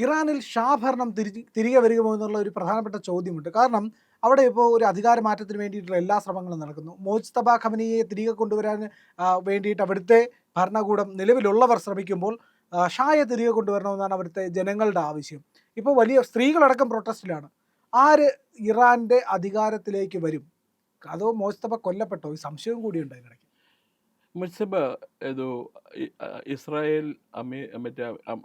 ഇറാനിൽ ഷാ ഭരണം തിരികെ വരുമോ എന്നുള്ള ഒരു പ്രധാനപ്പെട്ട ചോദ്യമുണ്ട്. കാരണം അവിടെ ഇപ്പോൾ ഒരു അധികാര മാറ്റത്തിന് വേണ്ടിയിട്ടുള്ള എല്ലാ ശ്രമങ്ങളും നടക്കുന്നു. മോജ്തബ ഖമനിയെ തിരികെ കൊണ്ടുവരാൻ വേണ്ടിയിട്ട് അവിടുത്തെ ഭരണകൂടം നിലവിലുള്ളവർ ശ്രമിക്കുമ്പോൾ ഷായെ തിരികെ കൊണ്ടുവരണമെന്നാണ് അവിടുത്തെ ജനങ്ങളുടെ ആവശ്യം. ഇപ്പോൾ വലിയ സ്ത്രീകളടക്കം പ്രൊട്ടസ്റ്റിലാണ്. ആര് ഇറാന്റെ അധികാരത്തിലേക്ക് വരും? അതോ മോജ്തബ കൊല്ലപ്പെട്ടോ? ഈ സംശയവും കൂടിയുണ്ട് അതിനിടയ്ക്ക്. മുസ്തബ ഏതോ ഇസ്രായേൽ മറ്റേ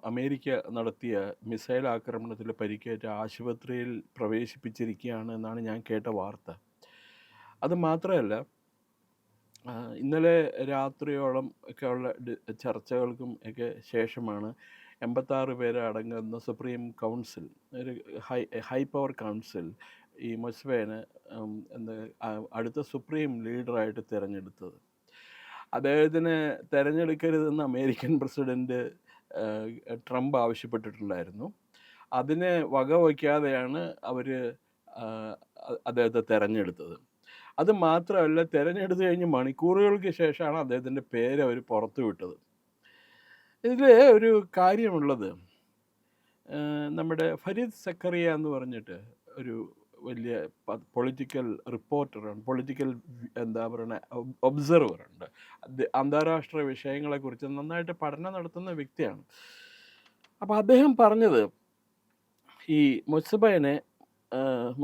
അമേരിക്ക നടത്തിയ മിസൈൽ ആക്രമണത്തിൽ പരിക്കേറ്റ ആശുപത്രിയിൽ പ്രവേശിപ്പിച്ചിരിക്കുകയാണ് എന്നാണ് ഞാൻ കേട്ട വാർത്ത. അത് മാത്രമല്ല, ഇന്നലെ രാത്രിയോളം ഒക്കെ ഉള്ള ചർച്ചകൾക്കും ഒക്കെ ശേഷമാണ് 86 പേര് അടങ്ങുന്ന സുപ്രീം കൗൺസിൽ, ഒരു ഹൈ പവർ കൗൺസിൽ, ഈ മുസ്ബേനെ എന്താ അടുത്ത സുപ്രീം ലീഡറായിട്ട് തിരഞ്ഞെടുത്തത്. അദ്ദേഹത്തിന് തിരഞ്ഞെടുക്കരുതെന്ന് അമേരിക്കൻ പ്രസിഡൻറ്റ് ട്രംപ് ആവശ്യപ്പെട്ടിട്ടുണ്ടായിരുന്നു. അതിനെ വകവയ്ക്കാതെയാണ് അവർ അദ്ദേഹത്തെ തിരഞ്ഞെടുത്തത്. അത് മാത്രമല്ല, തിരഞ്ഞെടുത്ത് കഴിഞ്ഞ് മണിക്കൂറുകൾക്ക് ശേഷമാണ് അദ്ദേഹത്തിൻ്റെ പേര് അവർ പുറത്തു വിട്ടത്. ഇതിൽ ഒരു കാര്യമുള്ളത്, നമ്മുടെ ഫരീദ് സക്കറിയ എന്ന് പറഞ്ഞിട്ട് ഒരു വലിയ പൊളിറ്റിക്കൽ റിപ്പോർട്ടറാണ്, പൊളിറ്റിക്കൽ എന്താ പറയുക ഒബ്സർവറുണ്ട്. അന്താരാഷ്ട്ര വിഷയങ്ങളെക്കുറിച്ച് നന്നായിട്ട് പഠനം നടത്തുന്ന വ്യക്തിയാണ്. അപ്പോൾ അദ്ദേഹം പറഞ്ഞത്, ഈ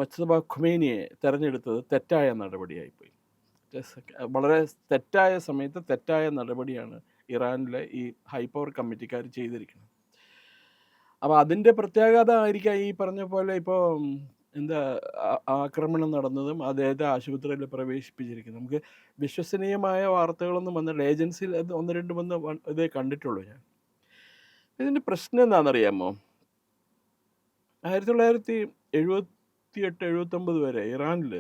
മുജ്തബ ഖുമൈനിയെ തിരഞ്ഞെടുത്തത് തെറ്റായ നടപടിയായിപ്പോയി. വളരെ തെറ്റായ സമയത്ത് തെറ്റായ നടപടിയാണ് ഇറാനിലെ ഈ ഹൈ പവർ കമ്മിറ്റിക്കാർ ചെയ്തിരിക്കുന്നത്. അപ്പോൾ അതിൻ്റെ പ്രത്യാഘാതമായിരിക്കാം ഈ പറഞ്ഞ പോലെ ഇപ്പോൾ എന്താ ആക്രമണം നടന്നതും അദ്ദേഹത്തെ ആശുപത്രിയിൽ പ്രവേശിപ്പിച്ചിരിക്കുന്നത്. നമുക്ക് വിശ്വസനീയമായ വാർത്തകളൊന്നും വന്നില്ല. ഏജൻസിയിൽ അത് ഒന്ന് രണ്ട് ഇതേ കണ്ടിട്ടുള്ളൂ ഞാൻ. ഇതിൻ്റെ പ്രശ്നം എന്താണെന്നറിയാമോ? 1978-79 വരെ ഇറാനിൽ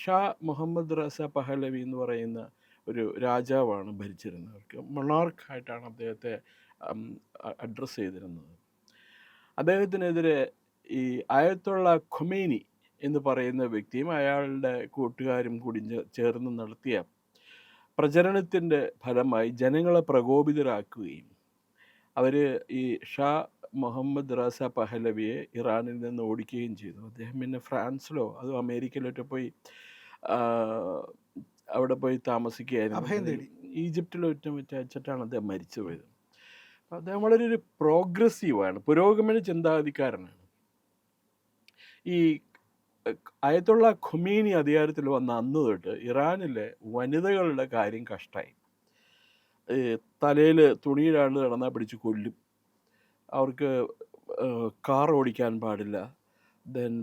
ഷാ മുഹമ്മദ് റസ പഹലവി എന്ന് പറയുന്ന ഒരു രാജാവാണ് ഭരിച്ചിരുന്നത്. അവർക്ക് മൊണാർക്കായിട്ടാണ് അദ്ദേഹത്തെ അഡ്രസ്സ് ചെയ്തിരുന്നത്. അദ്ദേഹത്തിനെതിരെ ഈ അയത്തുള്ള ഖൊമേനി എന്ന് പറയുന്ന വ്യക്തിയും അയാളുടെ കൂട്ടുകാരും കൂടി ചേർന്ന് നടത്തിയ പ്രചരണത്തിൻ്റെ ഫലമായി ജനങ്ങളെ പ്രകോപിതരാക്കുകയും അവർ ഈ ഷാ മുഹമ്മദ് റസ പഹലവിയെ ഇറാനിൽ നിന്ന് ഓടിക്കുകയും ചെയ്തു. അദ്ദേഹം പിന്നെ ഫ്രാൻസിലോ അതോ അമേരിക്കയിലോട്ട് പോയി അവിടെ പോയി താമസിക്കുകയായിരുന്നു. ഈജിപ്തിലോ വെച്ചിട്ടാണ് അദ്ദേഹം മരിച്ചു പോയത്. അദ്ദേഹം വളരെ ഒരു പ്രോഗ്രസീവാണ്, പുരോഗമന ചിന്താഗതിക്കാരനാണ്. ഈ അയത്തുള്ള ഖൊമേനി അധികാരത്തിൽ വന്ന അന്ന് തൊട്ട് ഇറാനിലെ വനിതകളുടെ കാര്യം കഷ്ടമായി. തലയിൽ തുണിയിലാണ്ട് കിടന്നാൽ പിടിച്ച് കൊല്ലും. അവർക്ക് കാർ ഓടിക്കാൻ പാടില്ല.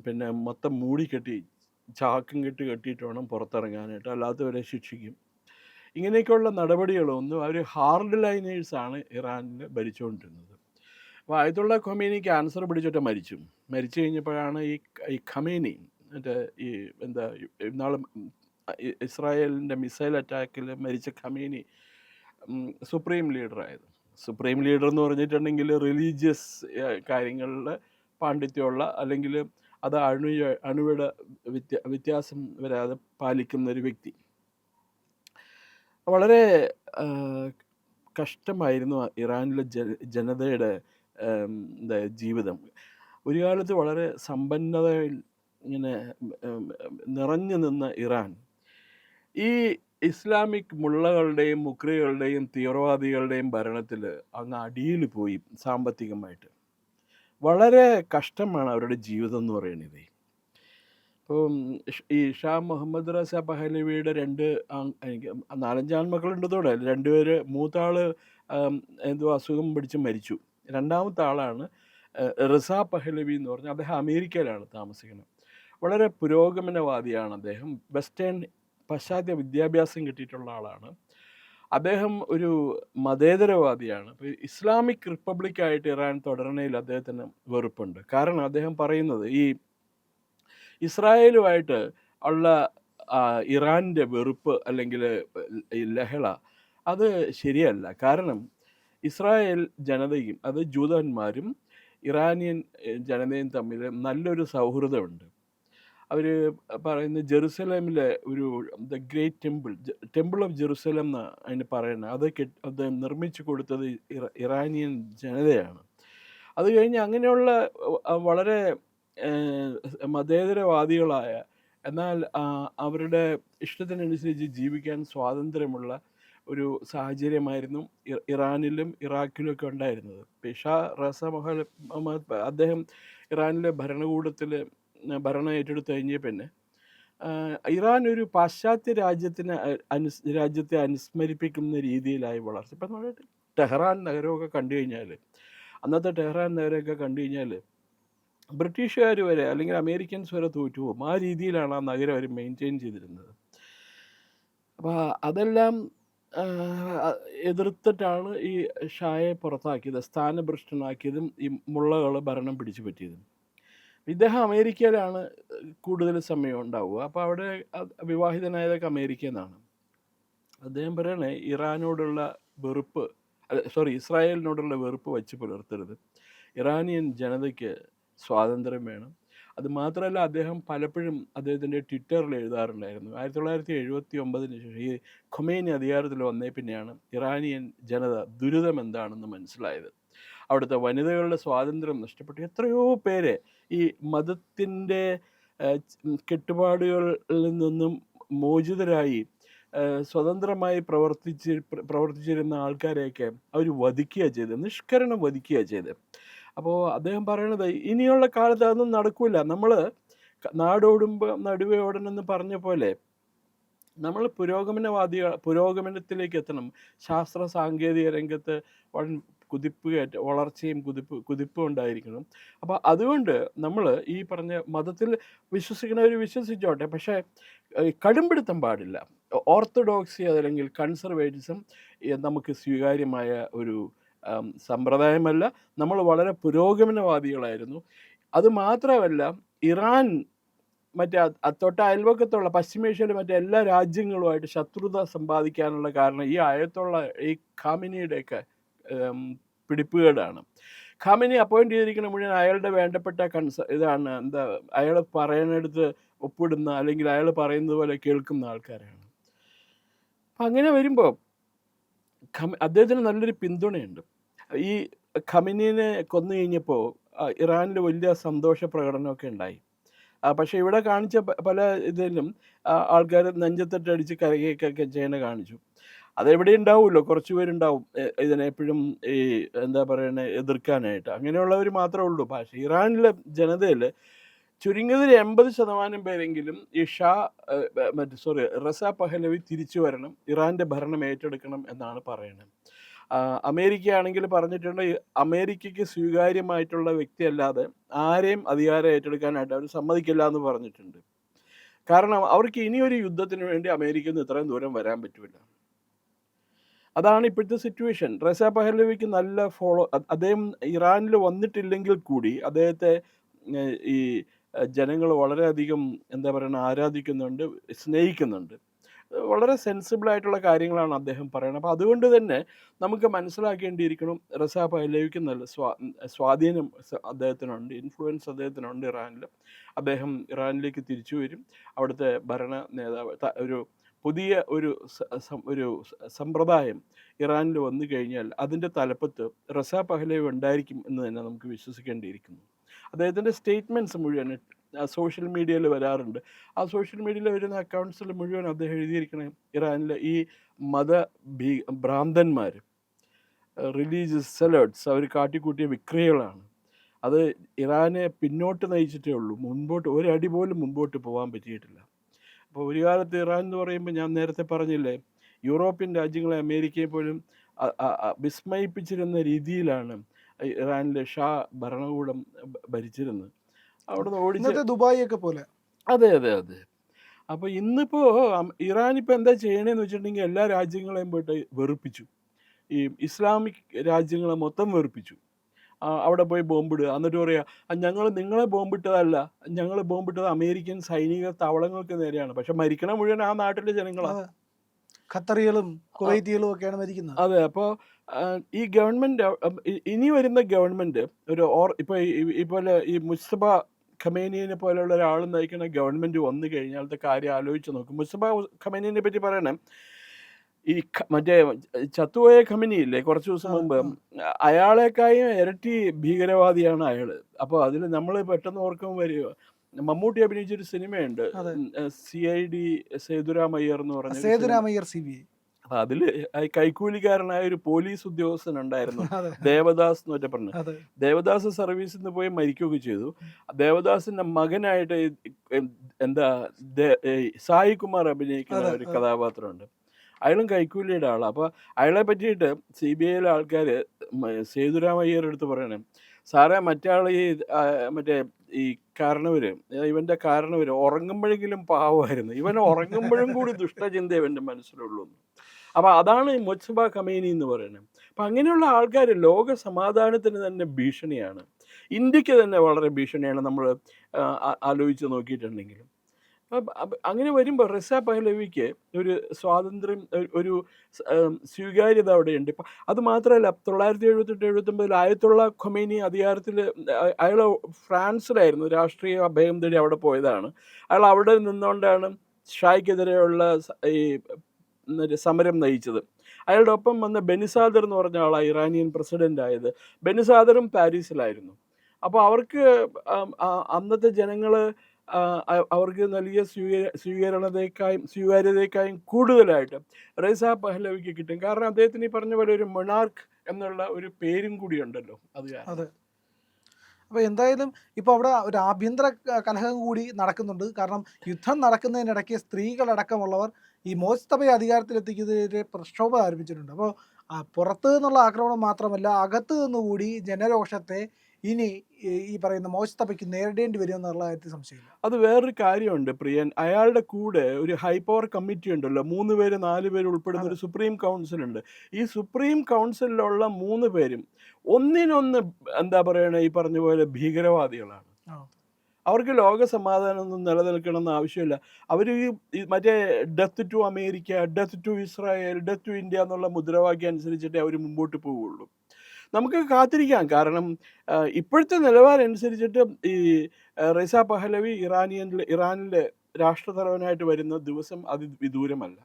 പിന്നെ മൊത്തം മൂടിക്കെട്ടി ചാക്കും കെട്ടിയിട്ട് വേണം പുറത്തിറങ്ങാനായിട്ട്, അല്ലാത്തവരെ ശിക്ഷിക്കും. ഇങ്ങനെയൊക്കെയുള്ള നടപടികളൊന്നും അവർ ഹാർഡ് ലൈനേഴ്സാണ് ഇറാനിൽ ഭരിച്ചുകൊണ്ടിരുന്നത്. അപ്പോൾ ആയത്തുള്ള ഖൊമേനി ക്യാൻസർ പിടിച്ചിട്ട് മരിച്ചു കഴിഞ്ഞപ്പോഴാണ് ഈ ഖമേനി മറ്റേ ഈ എന്താ ഇന്നാൾ ഇസ്രായേലിൻ്റെ മിസൈൽ അറ്റാക്കിൽ മരിച്ച ഖമേനി സുപ്രീം ലീഡറായത്. സുപ്രീം ലീഡർ എന്ന് പറഞ്ഞിട്ടുണ്ടെങ്കിൽ റിലീജിയസ് കാര്യങ്ങളിൽ പാണ്ഡിത്യമുള്ള, അല്ലെങ്കിൽ അത് അണുവിടെ വ്യത്യാസം വരാതെ പാലിക്കുന്ന ഒരു വ്യക്തി. വളരെ കഷ്ടമായിരുന്നു ഇറാനിലെ ജനതയുടെ ജീവിതം. ഒരു കാലത്ത് വളരെ സമ്പന്നതയിൽ ഇങ്ങനെ നിറഞ്ഞു നിന്ന ഇറാൻ ഈ ഇസ്ലാമിക് മുള്ളകളുടെയും മുക്രികളുടെയും തീവ്രവാദികളുടെയും ഭരണത്തിൽ അങ്ങ് അടിയിൽ പോയി സാമ്പത്തികമായിട്ട്. വളരെ കഷ്ടമാണ് അവരുടെ ജീവിതം എന്ന് പറയുന്നത്. ഇപ്പം ഈ ഷാ മുഹമ്മദ് റസ പഹലവിയുടെ 4-5 ആൺമക്കളുണ്ടതോടെ 2 പേര്, മൂത്താൾ എന്തോ അസുഖം പിടിച്ച് മരിച്ചു. രണ്ടാമത്തെ ആളാണ് റസ പഹലവി എന്ന് പറഞ്ഞാൽ അദ്ദേഹം അമേരിക്കയിലാണ് താമസിക്കുന്നത്. വളരെ പുരോഗമനവാദിയാണ് അദ്ദേഹം. വെസ്റ്റേൺ പാശ്ചാത്യ വിദ്യാഭ്യാസം കിട്ടിയിട്ടുള്ള ആളാണ്. അദ്ദേഹം ഒരു മതേതരവാദിയാണ്. ഇപ്പോൾ ഇസ്ലാമിക് റിപ്പബ്ലിക്കായിട്ട് ഇറാൻ തുടരണയിൽ അദ്ദേഹത്തിന് വെറുപ്പുണ്ട്. കാരണം അദ്ദേഹം പറയുന്നത് ഈ ഇസ്രായേലുമായിട്ട് ഉള്ള ഇറാൻ്റെ വെറുപ്പ് അല്ലെങ്കിൽ ലഹള അത് ശരിയല്ല. കാരണം ഇസ്രായേൽ ജനതയും അത് ജൂതന്മാരും ഇറാനിയൻ ജനതയും തമ്മിൽ നല്ലൊരു സൗഹൃദമുണ്ട്. അവർ പറയുന്നത് ജെറുസലേമിലെ ഒരു the great temple of Jerusalem എന്ന് അതിന് പറയുന്നത്. അത് നിർമ്മിച്ചു കൊടുത്തത് ഇറാനിയൻ ജനതയാണ്. അത് കഴിഞ്ഞ് അങ്ങനെയുള്ള വളരെ മതേതരവാദികളായ, എന്നാൽ അവരുടെ ഇഷ്ടത്തിനനുസരിച്ച് ജീവിക്കാൻ സ്വാതന്ത്ര്യമുള്ള ഒരു സാഹചര്യമായിരുന്നു ഇറാനിലും ഇറാഖിലും ഒക്കെ ഉണ്ടായിരുന്നത്. ഷാ റസ മുഹമ്മദ് അദ്ദേഹം ഇറാനിലെ ഭരണകൂടത്തിൽ ഭരണം ഏറ്റെടുത്ത് കഴിഞ്ഞ പിന്നെ ഇറാൻ ഒരു പാശ്ചാത്യ രാജ്യത്തെ അനുസ്മരിപ്പിക്കുന്ന രീതിയിലായി വളർച്ച. ഇപ്പം നമ്മൾ ടെഹ്റാൻ നഗരമൊക്കെ കണ്ടു കഴിഞ്ഞാൽ, അന്നത്തെ ടെഹ്റാൻ നഗരമൊക്കെ കണ്ടു കഴിഞ്ഞാൽ ബ്രിട്ടീഷുകാർ വരെ അല്ലെങ്കിൽ അമേരിക്കൻസ് വരെ തോറ്റുപോകും. ആ രീതിയിലാണ് ആ നഗരം അവർ മെയിൻറ്റെയിൻ ചെയ്തിരുന്നത്. അപ്പോൾ അതെല്ലാം എതിർത്തിട്ടാണ് ഈ ഷായെ പുറത്താക്കിയത്, സ്ഥാനഭ്രഷ്ടനാക്കിയതും ഈ മുള്ളകൾ ഭരണം പിടിച്ചു പറ്റിയതും. ഇദ്ദേഹം അമേരിക്കയിലാണ് കൂടുതൽ സമയം ഉണ്ടാവുക. അപ്പോൾ അവിടെ വിവാഹിതനായതൊക്കെ അമേരിക്കയിൽ നിന്നാണ്. അദ്ദേഹം പറയണേ ഇറാനോടുള്ള വെറുപ്പ്, ഇസ്രായേലിനോടുള്ള വെറുപ്പ് വച്ച് പുലർത്തരുത്. ഇറാനിയൻ ജനതയ്ക്ക് സ്വാതന്ത്ര്യം വേണം. അത് മാത്രമല്ല, അദ്ദേഹം പലപ്പോഴും അദ്ദേഹത്തിൻ്റെ ട്വിറ്ററിൽ എഴുതാറുണ്ടായിരുന്നു, 1979 ശേഷം ഈ ഖൊമേനി അധികാരത്തിൽ വന്നേ പിന്നെയാണ് ഇറാനിയൻ ജനത ദുരിതം എന്താണെന്ന് മനസ്സിലായത്. അവിടുത്തെ വനിതകളുടെ സ്വാതന്ത്ര്യം നഷ്ടപ്പെട്ടു. എത്രയോ പേര് ഈ മതത്തിൻ്റെ കെട്ടുപാടുകളിൽ നിന്നും മോചിതരായി സ്വതന്ത്രമായി പ്രവർത്തിച്ചിരുന്ന ആൾക്കാരെയൊക്കെ അവർ വധിക്കുക ചെയ്ത്, നിഷ്കരണം വധിക്കുക ചെയ്ത്. അപ്പോൾ അദ്ദേഹം പറയണത് ഇനിയുള്ള കാലത്ത് അതൊന്നും നടക്കില്ല. നമ്മൾ നാടോടുമ്പോൾ നടുവേ ഓടണമെന്ന് പറഞ്ഞ പോലെ നമ്മൾ പുരോഗമനത്തിലേക്ക് എത്തണം. ശാസ്ത്ര സാങ്കേതിക രംഗത്ത് വളർച്ചയും കുതിപ്പും ഉണ്ടായിരിക്കണം. അപ്പോൾ അതുകൊണ്ട് നമ്മൾ ഈ പറഞ്ഞ മതത്തിൽ വിശ്വസിക്കുന്നവർ വിശ്വസിച്ചോട്ടെ, പക്ഷേ കടുംപിടുത്തം പാടില്ല. ഓർത്തഡോക്സി അതല്ലെങ്കിൽ കൺസർവേറ്റിസം നമുക്ക് സ്വീകാര്യമായ ഒരു സമ്പ്രദായമല്ല. നമ്മൾ വളരെ പുരോഗമനവാദികളായിരുന്നു. അതുമാത്രമല്ല, ഇറാൻ മറ്റേ തൊട്ട അയൽവക്കത്തുള്ള പശ്ചിമേഷ്യയിലെ മറ്റേ എല്ലാ രാജ്യങ്ങളുമായിട്ട് ശത്രുത സമ്പാദിക്കാനുള്ള കാരണം ഈ ഖാമിനിയുടെയൊക്കെ പിടിപ്പുകേടാണ്. ഖാമിനി അപ്പോയിൻ്റ് ചെയ്തിരിക്കുന്ന മുഴുവൻ അയാളുടെ വേണ്ടപ്പെട്ട ഇതാണ്, അയാൾ പറയുന്നിടത്ത് ഒപ്പിടുന്ന അല്ലെങ്കിൽ അയാൾ പറയുന്നത് പോലെ കേൾക്കുന്ന ആൾക്കാരാണ്. അപ്പം അങ്ങനെ വരുമ്പോൾ അദ്ദേഹത്തിന് നല്ലൊരു പിന്തുണയുണ്ട്. ഈ ഖമീനിനെ കൊന്നു കഴിഞ്ഞപ്പോൾ ഇറാനിൽ വലിയ സന്തോഷ പ്രകടനമൊക്കെ ഉണ്ടായി. പക്ഷേ ഇവിടെ കാണിച്ച പല ഇതിലും ആൾക്കാർ നെഞ്ചത്തിട്ടടിച്ച് കരകയൊക്കെ ചെയ്യണ കാണിച്ചു. അതെവിടെ ഉണ്ടാവുമല്ലോ, കുറച്ച് പേരുണ്ടാവും ഇതിനെപ്പോഴും ഈ എന്താ പറയണേ എതിർക്കാനായിട്ട്. അങ്ങനെയുള്ളവർ മാത്രമേ ഉള്ളൂ. പക്ഷേ ഇറാനിലെ ജനതയിൽ ചുരുങ്ങിയതിൽ 80% പേരെങ്കിലും ഈ റസ പഹലവി തിരിച്ചു വരണം, ഇറാൻ്റെ ഭരണം ഏറ്റെടുക്കണം എന്നാണ് പറയുന്നത്. അമേരിക്ക ആണെങ്കിൽ പറഞ്ഞിട്ടുണ്ട്, അമേരിക്കയ്ക്ക് സ്വീകാര്യമായിട്ടുള്ള വ്യക്തിയല്ലാതെ ആരെയും അധികാരം ഏറ്റെടുക്കാനായിട്ട് അവർ സമ്മതിക്കില്ല എന്ന് പറഞ്ഞിട്ടുണ്ട്. കാരണം അവർക്ക് ഇനിയൊരു യുദ്ധത്തിന് വേണ്ടി അമേരിക്കയിൽ നിന്ന് ഇത്രയും ദൂരം വരാൻ പറ്റില്ല. അതാണ് ഇപ്പോഴത്തെ സിറ്റുവേഷൻ. റസ പഹലവിക്ക് നല്ല അദ്ദേഹം ഇറാനിൽ വന്നിട്ടില്ലെങ്കിൽ കൂടി അദ്ദേഹത്തെ ഈ ജനങ്ങൾ വളരെയധികം എന്താ പറയുക ആരാധിക്കുന്നുണ്ട്, സ്നേഹിക്കുന്നുണ്ട്. വളരെ സെൻസിബിളായിട്ടുള്ള കാര്യങ്ങളാണ് അദ്ദേഹം പറയുന്നത്. അപ്പോൾ അതുകൊണ്ട് തന്നെ നമുക്ക് മനസ്സിലാക്കേണ്ടിയിരിക്കണം, റസ പഹലവിക്ക് നല്ല സ്വാധീനം അദ്ദേഹത്തിനുണ്ട്, ഇൻഫ്ലുവൻസ് അദ്ദേഹത്തിനുണ്ട് ഇറാനിൽ. അദ്ദേഹം ഇറാനിലേക്ക് തിരിച്ചു വരും. അവിടുത്തെ ഭരണ നേതാവ് ഒരു പുതിയ ഒരു സമ്പ്രദായം ഇറാനിൽ വന്നു കഴിഞ്ഞാൽ അതിൻ്റെ തലപ്പത്ത് റസ പഹലവി ഉണ്ടായിരിക്കും എന്ന് തന്നെ നമുക്ക് വിശ്വസിക്കേണ്ടിയിരിക്കുന്നു. അദ്ദേഹത്തിൻ്റെ സ്റ്റേറ്റ്മെൻറ്റ്സ് മുഴുവൻ സോഷ്യൽ മീഡിയയിൽ വരാറുണ്ട്. ആ സോഷ്യൽ മീഡിയയിൽ വരുന്ന അക്കൗണ്ട്സിൽ മുഴുവൻ അദ്ദേഹം എഴുതിയിരിക്കണേ ഇറാനിലെ ഈ ഭ്രാന്തന്മാർ, റിലീജിയസ് സെലേർട്സ്, അവർ കാട്ടിക്കൂട്ടിയ വിക്രിയകളാണ്. അത് ഇറാനെ പിന്നോട്ട് നയിച്ചിട്ടേ ഉള്ളൂ, ഒരടി പോലും മുൻപോട്ട് പോകാൻ പറ്റിയിട്ടില്ല. അപ്പോൾ ഒരു കാലത്ത് ഇറാൻ എന്ന് പറയുമ്പോൾ ഞാൻ നേരത്തെ പറഞ്ഞില്ലേ, യൂറോപ്യൻ രാജ്യങ്ങളെ അമേരിക്കയെ പോലും വിസ്മയിപ്പിച്ചിരുന്ന രീതിയിലാണ് ഇറാനിലെ ഷാ ഭരണകൂടം ഭരിച്ചിരുന്നത്. അവിടെ ഓടിച്ച് ദുബായ് ഒക്കെ പോലെ. അതെ അതെ അതെ. അപ്പോൾ ഇന്നിപ്പോൾ ഇറാനിപ്പോൾ എന്താ ചെയ്യണേന്ന് വെച്ചിട്ടുണ്ടെങ്കിൽ എല്ലാ രാജ്യങ്ങളെയും പോയിട്ട് വെറുപ്പിച്ചു. ഈ ഇസ്ലാമിക് രാജ്യങ്ങളെ മൊത്തം വെറുപ്പിച്ചു. അവിടെ പോയി ബോംബിടുക, എന്നിട്ട് പറയുക ഞങ്ങൾ നിങ്ങളെ ബോംബിട്ടതല്ല, ഞങ്ങൾ ബോംബിട്ടത് അമേരിക്കൻ സൈനിക താവളങ്ങൾക്ക് നേരെയാണ്. പക്ഷെ മരിക്കണ മുഴുവൻ ആ നാട്ടിലെ ജനങ്ങളാണ്, ഖത്തറികളും കുവൈത്തികളും ഒക്കെയാണ് മരിക്കുന്നത്. അതെ. അപ്പോൾ ഈ ഗവൺമെൻറ്, ഇനി വരുന്ന ഗവൺമെൻറ് ഇപ്പോൾ ഈ മുസ്തഫ ഖമേനിയെ പോലെയുള്ള ഒരാൾ നയിക്കുന്ന ഗവൺമെൻറ് വന്നു കഴിഞ്ഞാലത്തെ കാര്യം ആലോചിച്ച് നോക്കും. മുസ്തഫ ഖമേനിയെ പറ്റി പറയണേ, ഈ മറ്റേ ചത്തുപോയ ഖമനി ഇല്ലേ കുറച്ച് ദിവസം അതെ മുമ്പ്, ആ, അയാളെക്കായും ഇരട്ടി ഭീകരവാദിയാണ് അയാള്. അപ്പോൾ അതിൽ നമ്മൾ പെട്ടെന്ന് ഓർക്കുമ്പോൾ വരിക, മമ്മൂട്ടി അഭിനയിച്ചൊരു സിനിമയുണ്ട്, അതെ CID സേതുരാമയ്യർ എന്ന് പറഞ്ഞൊരു സിനിമ. സേതുരാമയ്യർ CBI. അപ്പൊ അതില് കൈക്കൂലിക്കാരനായ ഒരു പോലീസ് ഉദ്യോഗസ്ഥനുണ്ടായിരുന്നു, അതെ ദേവദാസ് എന്ന് പറഞ്ഞ പറഞ്ഞ്. അതെ ദേവദാസ് സർവീസിൽ നിന്ന് പോയി മരിക്കുകയൊക്കെ ചെയ്തു. ദേവദാസിന്റെ മകനായിട്ട് എന്താ സായി കുമാർ അഭിനയിക്കുന്ന അതെ ഒരു അതെ കഥാപാത്രമുണ്ട്. അയാളും കൈക്കൂലിയുടെ ആളാണ്. അപ്പോൾ അയാളെ പറ്റിയിട്ട് CBIയിലെ ആൾക്കാർ സേതുരാമയ്യർ എടുത്ത് പറയണേ, സാറേ മറ്റാൾ ഈ മറ്റേ ഈ കാരണവര്, ഇവന്റെ കാരണവര് ഉറങ്ങുമ്പോഴെങ്കിലും പാവമായിരുന്നു, ഇവൻ ഉറങ്ങുമ്പോഴും കൂടി ദുഷ്ടചിന്ത ഇവന്റെ മനസ്സിലുള്ളൂ. അപ്പോൾ അതാണ് ഈ മുജ്തബ ഖമേനി എന്ന് പറയുന്നത്. അപ്പം അങ്ങനെയുള്ള ആൾക്കാർ ലോക സമാധാനത്തിന് തന്നെ ഭീഷണിയാണ്, ഇന്ത്യക്ക് തന്നെ വളരെ ഭീഷണിയാണ് നമ്മൾ ആലോചിച്ച് നോക്കിയിട്ടുണ്ടെങ്കിൽ. അങ്ങനെ വരുമ്പോൾ റസ പഹ്ലവിക്ക് ഒരു സ്വാതന്ത്ര്യം, ഒരു സ്വീകാര്യത അവിടെയുണ്ട്. ഇപ്പം അത് മാത്രമല്ല, 1978-79 ആയത്തുള്ള ഖൊമേനി അധികാരത്തിൽ, അയാൾ ഫ്രാൻസിലായിരുന്നു, രാഷ്ട്രീയ അഭയം തേടി അവിടെ പോയതാണ്. അയാൾ അവിടെ നിന്നുകൊണ്ടാണ് ഷായ്ക്കെതിരെയുള്ള ഈ സമരം നയിച്ചത്. അയാളുടെ ഒപ്പം വന്ന ബെനിസാദർ എന്ന് പറഞ്ഞ ആളാണ് ഇറാനിയൻ പ്രസിഡന്റ് ആയത്. ബെനിസാദറും പാരീസിലായിരുന്നു. അപ്പോൾ അവർക്ക് അന്നത്തെ ജനങ്ങൾ അവർക്ക് നൽകിയ സ്വീകാര്യതയെക്കായും കൂടുതലായിട്ട് റസ പഹ്ലവിക്ക് കിട്ടും. കാരണം അദ്ദേഹത്തിന് ഈ പറഞ്ഞ പോലെ ഒരു മൊണാർക്ക് എന്നുള്ള ഒരു പേരും കൂടി ഉണ്ടല്ലോ, അത് കാരണം. അതെ. അപ്പോൾ എന്തായാലും ഇപ്പോൾ അവിടെ ഒരു ആഭ്യന്തര കലഹം കൂടി നടക്കുന്നുണ്ട്. കാരണം യുദ്ധം നടക്കുന്നതിനിടയ്ക്ക് സ്ത്രീകളടക്കമുള്ളവർ ഈ മോജ്തബയെ അധികാരത്തിലെത്തിക്കുന്നതിനെതിരെ പ്രക്ഷോഭം ആരംഭിച്ചിട്ടുണ്ട്. അപ്പോൾ പുറത്ത് നിന്നുള്ള ആക്രമണം മാത്രമല്ല, അകത്ത് നിന്നുകൂടി ജനരോഷത്തെ ഇനി ഈ പറയുന്ന മോജ്തബയ്ക്ക് നേരിടേണ്ടി വരുമെന്നുള്ള കാര്യത്തിൽ സംശയമില്ല. അത് വേറൊരു കാര്യമുണ്ട് പ്രിയൻ, അയാളുടെ കൂടെ ഒരു ഹൈ പവർ കമ്മിറ്റി ഉണ്ടല്ലോ, 3 പേര് 4 പേര് ഉൾപ്പെടുന്ന അതെ ഒരു സുപ്രീം കൗൺസിൽ ഉണ്ട്. ഈ സുപ്രീം കൗൺസിലുള്ള 3 പേരും ഒന്നിനൊന്ന് എന്താ പറയണ, ഈ പറഞ്ഞ പോലെ ഭീകരവാദികളാണ്. ആ അവർക്ക് ലോക സമാധാനമൊന്നും നിലനിൽക്കണമെന്ന് ആവശ്യമില്ല. അവർ ഈ മറ്റേ death to America, death to Israel, death to India എന്നുള്ള മുദ്രാവാക്യം അനുസരിച്ചിട്ടേ അവർ മുമ്പോട്ട് പോവുള്ളൂ. നമുക്ക് കാത്തിരിക്കാം. കാരണം ഇപ്പോഴത്തെ നിലവാരം അനുസരിച്ചിട്ട് ഈ റസ പഹ്ലവി ഇറാനിലെ രാഷ്ട്രതലവനായിട്ട് വരുന്ന ദിവസം അതിവിദൂരമല്ല.